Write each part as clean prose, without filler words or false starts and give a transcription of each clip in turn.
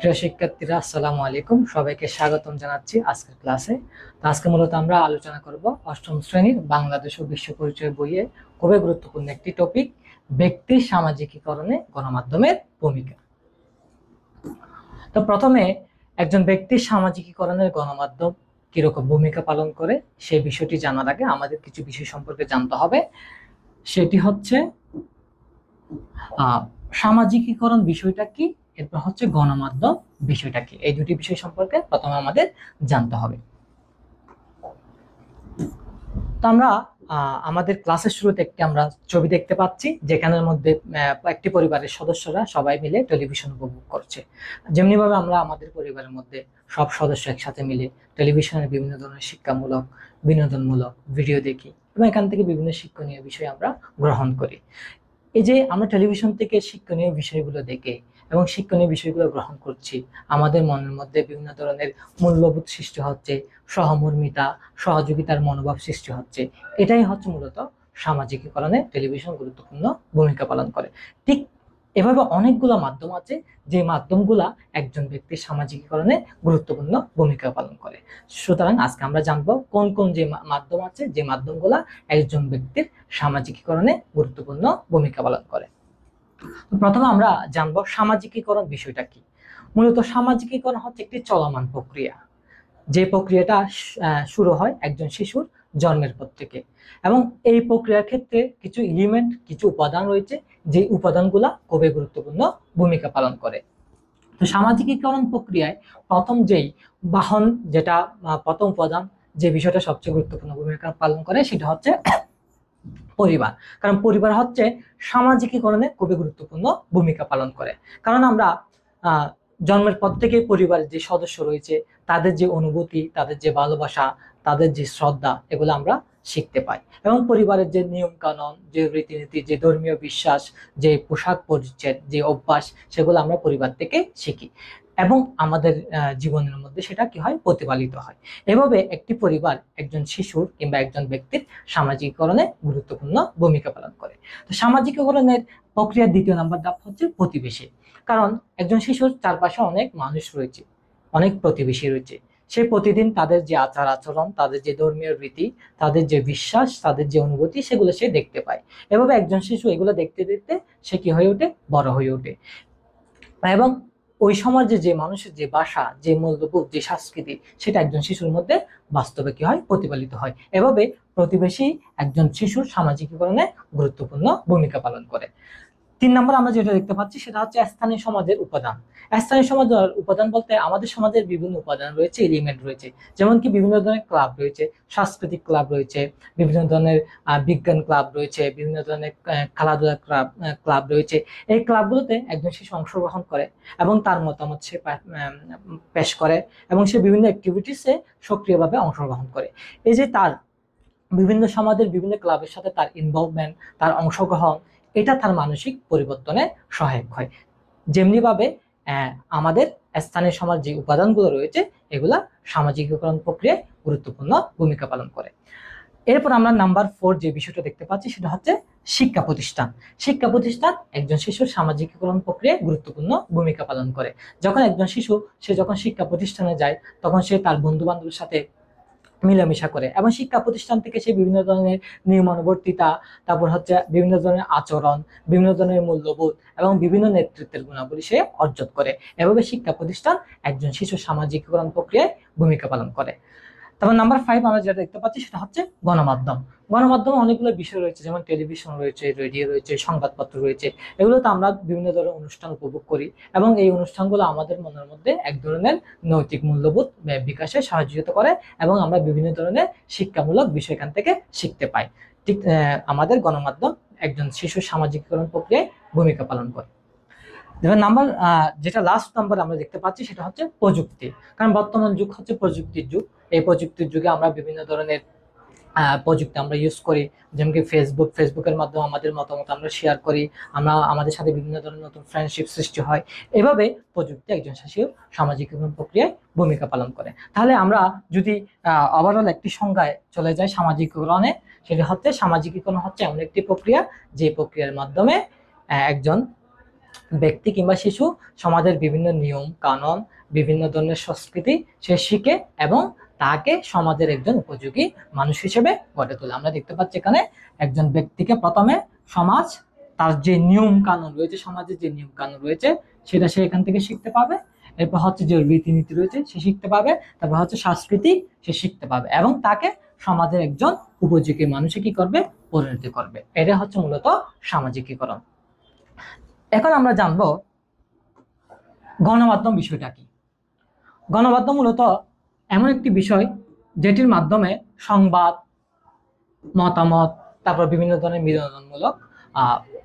প্রিয় শিক্ষার্থীরা, আসসালামু আলাইকুম। সবাইকে স্বাগতম জানাচ্ছি আজকের ক্লাসে। তো আজকে মূলত আমরা আলোচনা করব অষ্টম শ্রেণীর বাংলাদেশ ও বিশ্ব পরিচয় বইয়ে খুবই গুরুত্বপূর্ণ একটি টপিক, ব্যক্তির সামাজিকীকরণে গণমাধ্যমের ভূমিকা। তো প্রথমে একজন ব্যক্তির সামাজিকীকরণের গণমাধ্যম কিরকম ভূমিকা পালন করে সেই বিষয়টি জানার আগে আমাদের কিছু বিষয় সম্পর্কে জানতে হবে। সেটি হচ্ছে সামাজিকীকরণ বিষয়টা কি, এরপর হচ্ছে গণমাধ্যম বিষয়টা কি। এই দুটি বিষয় সম্পর্কে প্রথমে আমাদের জানতে হবে। তো আমরা আমাদের ক্লাসের শুরুতে আমরা ছবি দেখতে পাচ্ছি, যেখানের মধ্যে একটি পরিবারের সদস্যরা সবাই মিলে টেলিভিশন উপভোগ করছে। যেমনি ভাবে আমরা আমাদের পরিবারের মধ্যে সব সদস্য একসাথে মিলে টেলিভিশনের বিভিন্ন ধরনের শিক্ষামূলক, বিনোদনমূলক ভিডিও দেখি এবং এখান থেকে বিভিন্ন শিক্ষণীয় বিষয় আমরা গ্রহণ করি। এই যে আমরা টেলিভিশন থেকে শিক্ষণীয় বিষয়গুলো দেখে এবং শিক্ষণীয় বিষয়গুলো গ্রহণ করছি, আমাদের মনের মধ্যে বিভিন্ন ধরনের মূল্যবোধ সৃষ্টি হচ্ছে, সহমর্মিতা, সহযোগিতার মনোভাব সৃষ্টি হচ্ছে। এটাই হচ্ছে মূলত সামাজিকীকরণে টেলিভিশন গুরুত্বপূর্ণ ভূমিকা পালন করে। ঠিক এভাবে অনেকগুলো মাধ্যম আছে যে মাধ্যমগুলা একজন ব্যক্তির সামাজিকীকরণে গুরুত্বপূর্ণ ভূমিকা পালন করে। সুতরাং আজকে আমরা জানবো কোন কোন যে মাধ্যম আছে, যে মাধ্যমগুলা একজন ব্যক্তির সামাজিকীকরণে গুরুত্বপূর্ণ ভূমিকা পালন করে। প্রথমে আমরা জানবো সামাজিকীকরণ বিষয়টা কি। মূলত সামাজিকীকরণ হচ্ছে একটি চলমান প্রক্রিয়া, যে প্রক্রিয়াটা শুরু হয় একজন শিশুর জন্মের পর থেকে, এবং এই প্রক্রিয়ার ক্ষেত্রে কিছু এলিমেন্ট, কিছু উপাদান রয়েছে, যে উপাদানগুলা খুবই গুরুত্বপূর্ণ ভূমিকা পালন করে। তো সামাজিকীকরণ প্রক্রিয়ায় প্রথম যেই বাহন, যেটা প্রথম উপাদান, যে বিষয়টা সবচেয়ে গুরুত্বপূর্ণ ভূমিকা পালন করে, সেটা হচ্ছে পরিবার। কারণ পরিবার হচ্ছে সামাজিকীকরণে খুবই গুরুত্বপূর্ণ ভূমিকা পালন করে। কারণ আমরা জন্মের পর থেকে পরিবারের যে সদস্য রয়েছে, তাদের যে অনুভূতি, তাদের যে ভালোবাসা, তাদের যে শ্রদ্ধা, এগুলো আমরা শিখতে পাই। এবং পরিবারের যে নিয়ম কানুন, যে রীতিনীতি, যে ধর্মীয় বিশ্বাস, যে পোশাক পরিচ্ছদ, যে অভ্যাস, সেগুলো আমরা পরিবার থেকে শিখি এবং আমাদের জীবনের মধ্যে সেটা কি হয়, প্রতিপালিত হয়। এভাবে একটি পরিবার একজন শিশুর কিংবা একজন ব্যক্তির সামাজিকীকরণে গুরুত্বপূর্ণ ভূমিকা পালন করে। তো সামাজিকীকরণের প্রক্রিয়ার দ্বিতীয় নাম্বার ধাপ হচ্ছে প্রতিবেশী। কারণ একজন শিশুর চারপাশে অনেক মানুষ রয়েছে, অনেক প্রতিবেশী রয়েছে। সে প্রতিদিন তাদের যে আচার আচরণ, তাদের যে ধর্মীয় রীতি, তাদের যে বিশ্বাস, তাদের যে অনুভূতি, সেগুলো সে দেখতে পায়। এভাবে একজন শিশু এগুলো দেখতে দেখতে সে কি হয়ে ওঠে, বড় হয়ে ওঠে। এবং ওই সমাজে যে মানুষের যে ভাষা, যে মূল্যবোধ, যে সংস্কৃতি, সেটা একজন শিশুর মধ্যে বাস্তবে কি হয়, প্রতিফলিত হয়। এভাবে প্রতিবেশী একজন শিশুর সামাজিকীকরণে গুরুত্বপূর্ণ ভূমিকা পালন করে। 3 নম্বর আমরা যেটা দেখতে পাচ্ছি, সেটা হচ্ছে স্থানীয় সমাজের উপাদান। স্থানীয় সমাজের উপাদান বলতে আমাদের সমাজের বিভিন্ন উপাদান রয়েছে, এলিমেন্ট রয়েছে। যেমন কি বিভিন্ন ধরনের ক্লাব রয়েছে, সাংস্কৃতিক ক্লাব রয়েছে, বিভিন্ন ধরনের বিজ্ঞান ক্লাব রয়েছে, বিভিন্ন ধরনের খেলাধুলা ক্লাব রয়েছে। এই ক্লাবগুলোতে একজন শিশু অংশগ্রহণ করে এবং তার মতামত সে পেশ করে এবং সে বিভিন্ন অ্যাক্টিভিটিসে সক্রিয়ভাবে অংশগ্রহণ করে। এই যে তার বিভিন্ন সমাজের বিভিন্ন ক্লাবের সাথে তার ইনভলভমেন্ট, তার অংশগ্রহণ, এটা তার মানসিক পরিবর্তনে সহায়ক হয়। যেমনি ভাবে আমাদের স্থানীয় সমাজ যে উপাদানগুলো রয়েছে, এগুলা সামাজিকীকরণ প্রক্রিয়ায় গুরুত্বপূর্ণ ভূমিকা পালন করে। এরপর আমরা নাম্বার 4 যে বিষয়টা দেখতে পাচ্ছি, সেটা হচ্ছে শিক্ষা প্রতিষ্ঠান। শিক্ষা প্রতিষ্ঠান একজন শিশুর সামাজিকীকরণ প্রক্রিয়ায় গুরুত্বপূর্ণ ভূমিকা পালন করে। যখন একজন শিশু সে যখন শিক্ষা প্রতিষ্ঠানে যায়, তখন সে তার বন্ধু বান্ধবের সাথে মিলামিশা করে এবং শিক্ষা প্রতিষ্ঠান থেকে সে বিভিন্ন ধরনের নিয়মানুবর্তিতা, তারপর হচ্ছে বিভিন্ন ধরনের আচরণ, বিভিন্ন ধরনের মূল্যবোধ এবং বিভিন্ন নেতৃত্বের গুণাবলী সে অর্জন করে। এভাবে শিক্ষা প্রতিষ্ঠান একজন শিশুর সামাজিকীকরণ প্রক্রিয়ায় ভূমিকা পালন করে। তারপর নাম্বার 5 আমরা যেটা দেখতে পাচ্ছি, সেটা হচ্ছে গণমাধ্যম। গণমাধ্যমে অনেকগুলো বিষয় রয়েছে, যেমন টেলিভিশন রয়েছে, রেডিও রয়েছে, সংবাদপত্র রয়েছে। এগুলোতে আমরা বিভিন্ন ধরনের অনুষ্ঠান উপভোগ করি এবং এই অনুষ্ঠানগুলো আমাদের মনের মধ্যে এক ধরনের নৈতিক মূল্যবোধ বিকাশে সহযোগিতা করে এবং আমরা বিভিন্ন ধরনের শিক্ষামূলক বিষয় এখান থেকে শিখতে পাই। ঠিক আমাদের গণমাধ্যম একজন শিশুর সামাজিকীকরণ প্রক্রিয়ায় ভূমিকা পালন করে। এবার নাম্বার যেটা লাস্ট নাম্বার আমরা দেখতে পাচ্ছি, সেটা হচ্ছে প্রযুক্তি। কারণ বর্তমান যুগ হচ্ছে প্রযুক্তির যুগ। এই প্রযুক্তির যুগে আমরা বিভিন্ন ধরনের প্রযুক্তি আমরা ইউজ করি, যেমন কি ফেসবুকের মাধ্যমে আমাদের মতামত আমরা শেয়ার করি, আমরা আমাদের সাথে বিভিন্ন ধরনের নতুন ফ্রেন্ডশিপ সৃষ্টি হয়। এভাবে প্রযুক্তি একজন শিশুর সামাজিকীকরণ প্রক্রিয়ায় ভূমিকা পালন করে। তাহলে আমরা যদি ওভারঅল একটি সংজ্ঞায় চলে যাই সামাজিকীকরণে, সেটা হচ্ছে সামাজিকীকরণ হচ্ছে এমন একটি প্রক্রিয়া, যে প্রক্রিয়ার মাধ্যমে একজন ব্যক্তি কিংবা শিশু সমাজের বিভিন্ন নিয়ম কানুন, বিভিন্ন ধরনের সংস্কৃতি সে শিখে এবং তাকে সমাজের একজন উপযোগী মানুষ হিসেবে গড়ে তোলে। আমরা দেখতে পাচ্ছি এখানে একজন ব্যক্তিকে প্রথমে সমাজ তার যে নিয়ম কানুন রয়েছে, সমাজের যে নিয়ম কানুন রয়েছে সেটা সে এখান থেকে শিখতে পাবে। এরপর হচ্ছে যে রীতিনীতি রয়েছে সে শিখতে পাবে, তারপর হচ্ছে সংস্কৃতি সে শিখতে পাবে এবং তাকে সমাজের একজন উপযোগী মানুষে কি করবে, পরিণতি করবে। এটা হচ্ছে মূলত সামাজিকীকরণ। এখন আমরা জানবো গণমাধ্যম বিষয়টা কি। গণমাধ্যম মূলত এমন একটি বিষয় যেটির মাধ্যমে সংবাদ, মতামত, তারপর বিভিন্ন ধরনের বিনোদনমূলক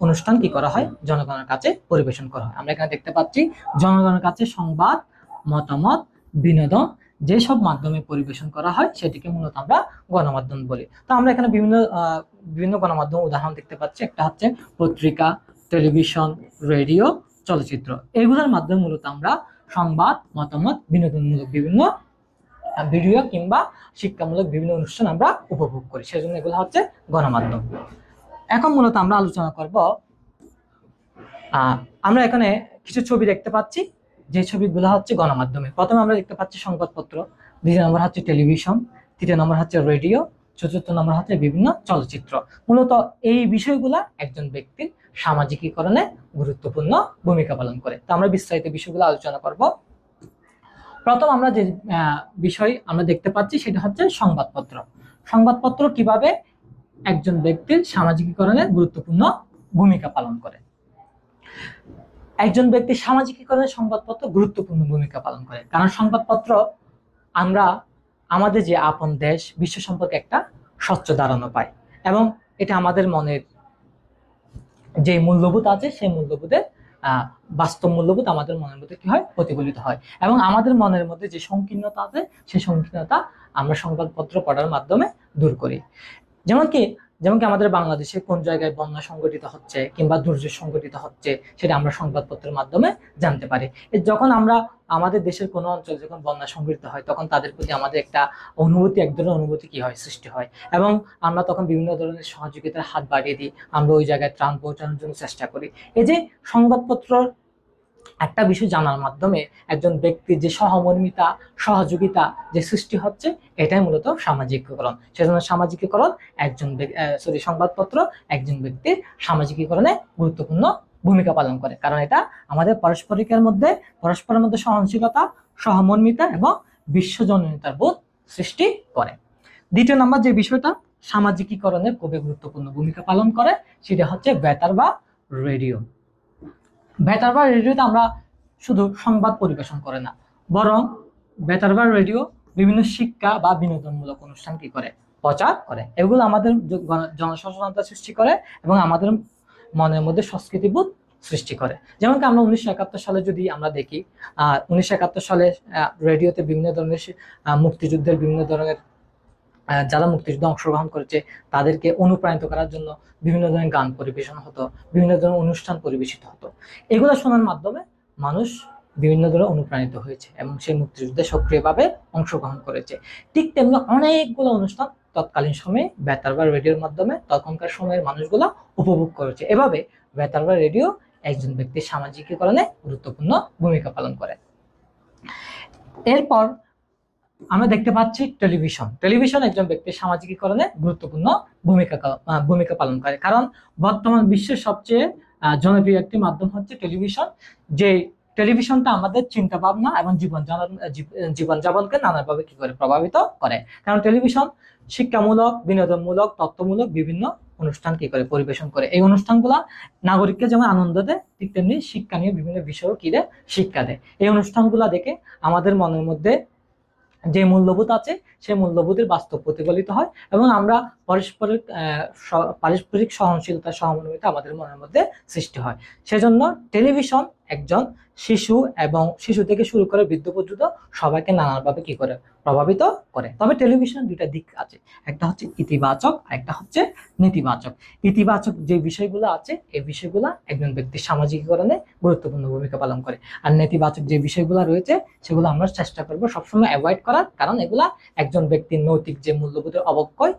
অনুষ্ঠান কি করা হয়, জনগণের কাছে পরিবেশন করা হয়। আমরা এখানে দেখতে পাচ্ছি জনগণের কাছে সংবাদ, মতামত, বিনোদন যেসব মাধ্যমে পরিবেশন করা হয় সেটিকে মূলত আমরা গণমাধ্যম বলি। তো আমরা এখানে বিভিন্ন গণমাধ্যম উদাহরণ দেখতে পাচ্ছি। একটা হচ্ছে পত্রিকা, টেলিভিশন, রেডিও, চলচ্চিত্র। এগুলোর মাধ্যমে মূলত আমরা সংবাদ, মতামত, বিনোদনমূলক বিভিন্ন ভিডিও কিংবা শিক্ষামূলক বিভিন্ন অনুষ্ঠান আমরা উপভোগ করি, সেজন্য এগুলো হচ্ছে গণমাধ্যম। এখন মূলত আমরা আলোচনা করব, আমরা এখানে কিছু ছবি দেখতে পাচ্ছি, যে ছবিগুলো হচ্ছে গণমাধ্যমে। প্রথমে আমরা দেখতে পাচ্ছি সংবাদপত্র, দ্বিতীয় নম্বর হচ্ছে টেলিভিশন, তৃতীয় নম্বর হচ্ছে রেডিও, চতুর্থ নম্বর হচ্ছে বিভিন্ন চলচ্চিত্র। মূলত এই বিষয়গুলা একজন ব্যক্তির সামাজিকীকরণে গুরুত্বপূর্ণ ভূমিকা পালন করে। তো আমরা বিস্তারিত বিষয়গুলো আলোচনা করব। প্রথম আমরা যে বিষয় আমরা দেখতে পাচ্ছি সেটা হচ্ছে সংবাদপত্র। সংবাদপত্র কিভাবে একজন ব্যক্তির সামাজিকীকরণে গুরুত্বপূর্ণ ভূমিকা পালন করে। একজন ব্যক্তির সামাজিকীকরণে সংবাদপত্র গুরুত্বপূর্ণ ভূমিকা পালন করে, কারণ সংবাদপত্র আমরা আমাদের যে আপন দেশ বিশ্ব সম্পর্কে একটা স্বচ্ছ ধারণা পাই এবং এটা আমাদের মনের যে মূল্যবোধ আছে সেই মূল্যবোধের বাস্তব মূল্যবোধ আমাদের মনের মধ্যে কি হয়, প্রতিফলিত হয় এবং আমাদের মনের মধ্যে যে সংকীর্ণতা আছে সেই সংকীর্ণতা আমরা সংবাদপত্র পড়ার মাধ্যমে দূর করি। যেমন কি আমাদের বাংলাদেশে কোন জায়গায় বন্যা সংঘটিত হচ্ছে কিংবা দুর্যোগ সংঘটিত হচ্ছে সেটা আমরা সংবাদপত্রের মাধ্যমে জানতে পারি। যখন আমরা আমাদের দেশের কোনো অঞ্চল যখন বন্যা সংঘটিত হয় তখন তাদের প্রতি আমাদের একটা অনুভূতি, এক ধরনের অনুভূতি কি হয়, সৃষ্টি হয় এবং আমরা তখন বিভিন্ন ধরনের সহযোগিতার হাত বাড়িয়ে দিই, আমরা ওই জায়গায় ত্রাণ পৌঁছানোর জন্য চেষ্টা করি। এই যে সংবাদপত্র একটা বিষয় জানার মাধ্যমে একজন ব্যক্তির যে সহমর্মিতা, সহযোগিতা যে সৃষ্টি হচ্ছে, এটাই মূলত সামাজিকীকরণ। সেজন্য সামাজিকীকরণ সংবাদপত্র একজন ব্যক্তির সামাজিকীকরণে গুরুত্বপূর্ণ ভূমিকা পালন করে, কারণ এটা আমাদের পরস্পরের মধ্যে সহনশীলতা, সহমর্মিতা এবং বিশ্বজনীনতার বোধ সৃষ্টি করে। দ্বিতীয় নম্বর যে বিষয়টা সামাজিকীকরণে খুবই গুরুত্বপূর্ণ ভূমিকা পালন করে সেটা হচ্ছে বেতার বা রেডিও। বেতার বা রেডিওতে আমরা শুধু সংবাদ পরিবেশন করে না, বরং বেতার বা রেডিও বিভিন্ন শিক্ষা বা বিনোদনমূলক অনুষ্ঠান কি করে, প্রচার করে। এগুলো আমাদের জনসচেতনতা সৃষ্টি করে এবং আমাদের মনের মধ্যে সংস্কৃতিবোধ সৃষ্টি করে। যেমন কি আমরা 1971 সালে যদি আমরা দেখি, 1971 সালে রেডিওতে বিভিন্ন ধরনের মুক্তিযুদ্ধের বিভিন্ন ধরনের যারা মুক্তিযুদ্ধে অংশগ্রহণ করেছে তাদেরকে অনুপ্রাণিত করার জন্য বিভিন্ন ধরনের গান পরিবেশন হতো, বিভিন্ন ধরনের অনুষ্ঠান পরিবেশিত হতো। এগুলো শোনার মাধ্যমে মানুষ বিভিন্ন ধরনের অনুপ্রাণিত হয়েছে এবং সেই মুক্তিযুদ্ধে সক্রিয়ভাবে অংশগ্রহণ করেছে। ঠিক তেমনি অনেকগুলো অনুষ্ঠান তৎকালীন সময়ে বেতার বা রেডিওর মাধ্যমে তখনকার সময়ের মানুষগুলো উপভোগ করেছে। এভাবে বেতার বা রেডিও একজন ব্যক্তির সামাজিকীকরণে গুরুত্বপূর্ণ ভূমিকা পালন করে। এরপর আমরা দেখতে পাচ্ছি টেলিভিশন একজন ব্যক্তির সামাজিকীকরণে গুরুত্বপূর্ণ ভূমিকা পালন করে, কারণ বর্তমান বিশ্বের সবচেয়ে জনপ্রিয় একটি মাধ্যম হচ্ছে টেলিভিশন। যে টেলিভিশনটা আমাদের চিন্তা ভাবনা এবং জীবনযাপনকে নানাভাবে কি করে প্রভাবিত করে, কারণ টেলিভিশন শিক্ষামূলক, বিনোদনমূলক, তথ্যমূলক বিভিন্ন অনুষ্ঠান কি করে পরিবেশন করে। এই অনুষ্ঠানগুলা নাগরিককে যেমন আনন্দ দেয় ঠিক তেমনি শিক্ষা নিয়ে বিভিন্ন বিষয়ও কি দেয়, শিক্ষা দেয়। এই অনুষ্ঠানগুলা দেখে আমাদের মনের মধ্যে যে মূল্যবোধ আছে সেই মূল্যবোধের বাস্তব প্রতিফলিত হয় এবং আমরা পারস্পরিক সহনশীলতা, সহমর্মিতা আমাদের মনের মধ্যে সৃষ্টি হয়। সেজন্য টেলিভিশন একজন শিশু থেকে শুরু করে বৃদ্ধ পর্যন্ত সবাইকে নানাভাবে কি করে প্রভাবিত করে। তবে টেলিভিশনের দুইটা দিক আছে, একটা হচ্ছে ইতিবাচক আর একটা হচ্ছে নেতিবাচক। ইতিবাচক যে বিষয়গুলো আছে এই বিষয়গুলো একজন ব্যক্তির সামাজিকীকরণে গুরুত্বপূর্ণ ভূমিকা পালন করে, আর নেতিবাচক যে বিষয়গুলো রয়েছে সেগুলো আমরা চেষ্টা করবো সবসময় অ্যাভয়েড করার, কারণ এগুলা একজন ব্যক্তির নৈতিক যে মূল্যবোধের অবক্ষয়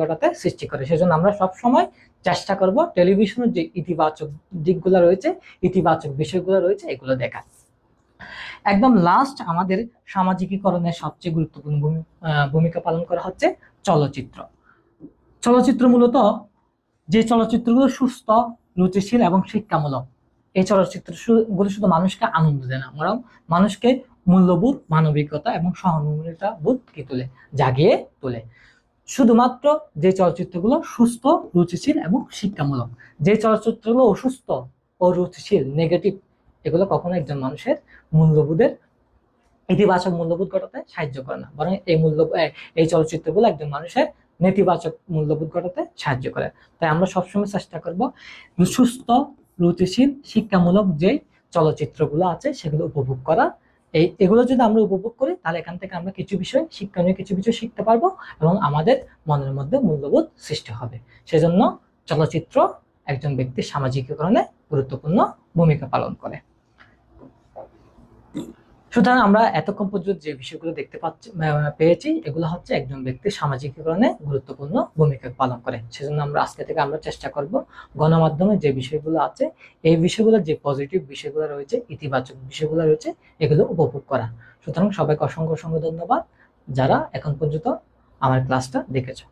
ঘটাতে সৃষ্টি করে। সেজন্য আমরা সবসময় চেষ্টা করব টেলিভিশনের যে ইতিবাচক দিকগুলো রয়েছে, ইতিবাচক বিষয়গুলো রয়েছে, এগুলো দেখা। একদম লাস্ট আমাদের সামাজিকীকরণের সবচেয়ে গুরুত্বপূর্ণ ভূমিকা পালন করা হচ্ছে চলচ্চিত্র। চলচ্চিত্র মূলত যে চলচ্চিত্রগুলো সুস্থ, রুচিশীল এবং শিক্ষামূলক, এই চলচ্চিত্রগুলো শুধু মানুষকে আনন্দ দেয় না, বরং মানুষকে মূল্যবোধ, মানবিকতা এবং সহানুভূতিতা বোধ কি তোলে, জাগিয়ে তোলে। শুধুমাত্র যে চলচ্চিত্রগুলো সুস্থ, রুচিশীল এবং শিক্ষামূলক, যে চলচ্চিত্রগুলো অসুস্থ, অরুচিশীল, নেগেটিভ, এগুলো কখনো একজন মানুষের মূল্যবোধের, ইতিবাচক মূল্যবোধ গড়াতে সাহায্য করে না, বরং এই চলচ্চিত্রগুলো একজন মানুষের নেতিবাচক মূল্যবোধ গড়াতে সাহায্য করে। তাই আমরা সবসময় চেষ্টা করব সুস্থ, রুচিশীল, শিক্ষামূলক যে চলচ্চিত্রগুলো আছে সেগুলো উপভোগ করা। এগুলো যদি আমরা উপভোগ করি তাহলে এখান থেকে আমরা কিছু বিষয়, শিক্ষণীয় কিছু বিষয় শিখতে পারবো এবং আমাদের মনের মধ্যে মূল্যবোধ সৃষ্টি হবে। সেজন্য চলচ্চিত্র একজন ব্যক্তির সামাজিকীকরণে গুরুত্বপূর্ণ ভূমিকা পালন করে। সুতরাং আমরা এতক্ষণ পর্যন্ত যে বিষয়গুলো দেখতে পেয়েছি, এগুলো হচ্ছে একজন ব্যক্তির সামাজিকীকরণে গুরুত্বপূর্ণ ভূমিকা পালন করে। সেজন্য আমরা আজকে থেকে আমরা চেষ্টা করব গণমাধ্যমে যে বিষয়গুলো আছে, এই বিষয়গুলো, যে পজিটিভ বিষয়গুলো রয়েছে, ইতিবাচক বিষয়গুলো রয়েছে, এগুলো উপভোগ করা। সুতরাং সবাইকে অসংখ্য অসংখ্য ধন্যবাদ যারা এখন পর্যন্ত আমার ক্লাসটা দেখেছো।